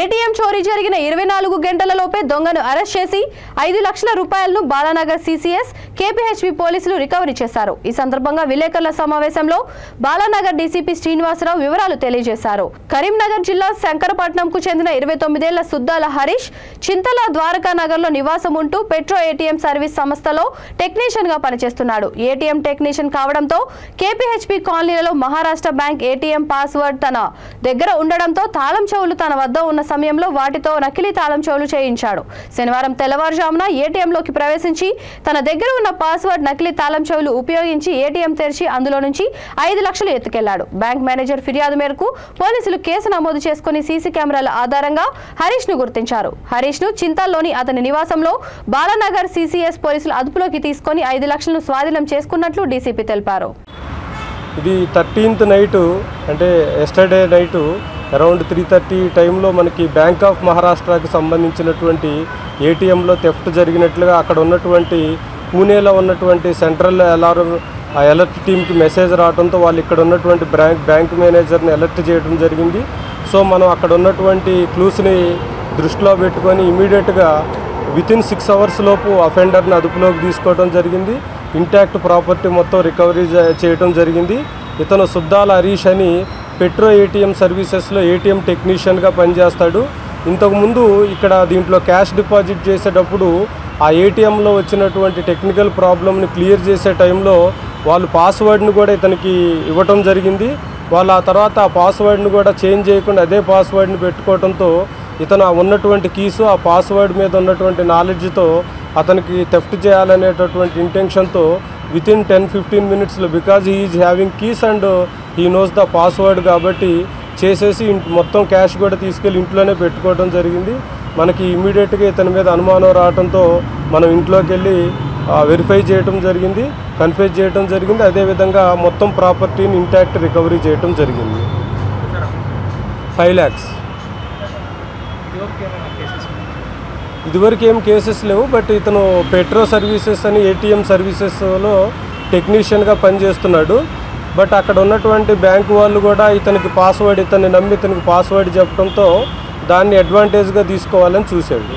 ATM చోరీ జరిగిన 24 గంటలలోపే దొంగను అరెస్ట్ చేసి 5 లక్షల రూపాయలను బాలానగర్ సిసిఎస్ కేపీహెచ్బి పోలీసులు రికవరీ చేశారు. ఈ సందర్భంగా విలేకరుల సమావేశంలో బాలానగర్ డీసీపీ శ్రీనివాసరావు వివరాలు తెలియజేశారు. కరీంనగర్ జిల్లా శంకరపట్నంకు చెందిన 29 ఏళ్ల సుద్దాల హరీష్ చింతల ద్వారకా నగర్లో నివాసం ఉంటూ పెట్రో ఏటీఎం సర్వీస్ సంస్థలో టెక్నీషియన్ గా పనిచేస్తున్నాడు. ఏటీఎం టెక్నీషియన్ కావడంతో కేపీహెచ్బి కాలనీలలో మహారాష్ట్ర బ్యాంక్ ఏటీఎం పాస్వర్డ్ తన దగ్గర ఉండడంతో తాళం చెవులు తన వద్ద ఉన్న సమయంలో వాటితో నకిలీ తాళం చెవులు చేయించాడు. శనివారం తెల్లవారుజామున ఏటీఎంలోకి ప్రవేశించి తన దగ్గర ఉన్న పాస్వర్డ్ నకిలీ తాళం చెవులు ఉపయోగించి ఏటీఎం తెరిచి అందులో నుంచి 5 లక్షలు ఎత్తుకెళ్లాడు. బ్యాంక్ మేనేజర్ ఫిర్యాదు మేరకు పోలీసులు కేసు నమోదు చేసుకుని సీసీ కెమెరాల ఆధారంగా హరీష్ ను గుర్తించారు. హరీష్ ను చింతల్లోని అతని నివాసంలో బాలానగర్ సిసిఎస్ పోలీసులు అదుపులోకి తీసుకుని 5 లక్షలను స్వాధీనం చేసుకున్నట్లు డీసీపీ తెలిపారు. ఇది 13th నైటు అంటే ఎస్టర్డే నైటు అరౌండ్ 3:30 టైంలో మనకి బ్యాంక్ ఆఫ్ మహారాష్ట్రకి సంబంధించినటువంటి ఏటీఎంలో థెఫ్ట్ జరిగినట్లుగా అక్కడ ఉన్నటువంటి పూణేలో ఉన్నటువంటి సెంట్రల్ అలర్ట్ టీంకి మెసేజ్ రావడంతో వాళ్ళు ఇక్కడ ఉన్నటువంటి బ్యాంక్ మేనేజర్ని అలర్ట్ చేయడం జరిగింది. సో మనం అక్కడ ఉన్నటువంటి క్లూస్ని దృష్టిలో పెట్టుకొని ఇమీడియట్గా వితిన్ 6 hours లోపు అఫెండర్ని అదుపులోకి తీసుకోవడం జరిగింది. ఇంటాక్ట్ ప్రాపర్టీ మొత్తం రికవరీ చేయడం జరిగింది. ఇతను సుద్దాల హరీష్ అని పెట్రో ఏటీఎం సర్వీసెస్లో ఏటీఎం టెక్నీషియన్గా పనిచేస్తాడు. ఇంతకుముందు ఇక్కడ దీంట్లో క్యాష్ డిపాజిట్ చేసేటప్పుడు ఆ ఏటీఎంలో వచ్చినటువంటి టెక్నికల్ ప్రాబ్లమ్ని క్లియర్ చేసే టైంలో వాళ్ళు పాస్వర్డ్ని కూడా ఇతనికి ఇవ్వటం జరిగింది. వాళ్ళు ఆ తర్వాత ఆ పాస్వర్డ్ని కూడా చేంజ్ చేయకుండా అదే పాస్వర్డ్ని పెట్టుకోవడంతో ఇతను ఉన్నటువంటి కీసు ఆ పాస్వర్డ్ మీద ఉన్నటువంటి నాలెడ్జ్తో అతనికి థెఫ్ట్ చేయాలనేటటువంటి ఇంటెన్షన్తో వితిన్ 10-15 minutesలో because he is having keys and he knows the password కాబట్టి చేసేసి మొత్తం క్యాష్ కూడా తీసుకెళ్ళి ఇంట్లోనే పెట్టుకోవడం జరిగింది. మనకి ఇమీడియట్గా ఇతని మీద అనుమానం రావడంతో మనం ఇంట్లోకి వెళ్ళి వెరిఫై చేయడం జరిగింది, కన్ఫ్యూజ్ చేయడం జరిగింది. అదేవిధంగా మొత్తం ప్రాపర్టీని ఇంటాక్ట్ రికవరీ చేయడం జరిగింది. 5 lakhs. ఇదివరకు ఏం కేసెస్ లేవు. బట్ ఇతను పెట్రో సర్వీసెస్ అని ఏటీఎం సర్వీసెస్లో టెక్నీషియన్గా పనిచేస్తున్నాడు. బట్ అక్కడ ఉన్నటువంటి బ్యాంకు వాళ్ళు కూడా ఇతన్ని నమ్మి ఇతనికి పాస్వర్డ్ చెప్పడంతో దాన్ని అడ్వాంటేజ్గా తీసుకోవాలని చూశాడు.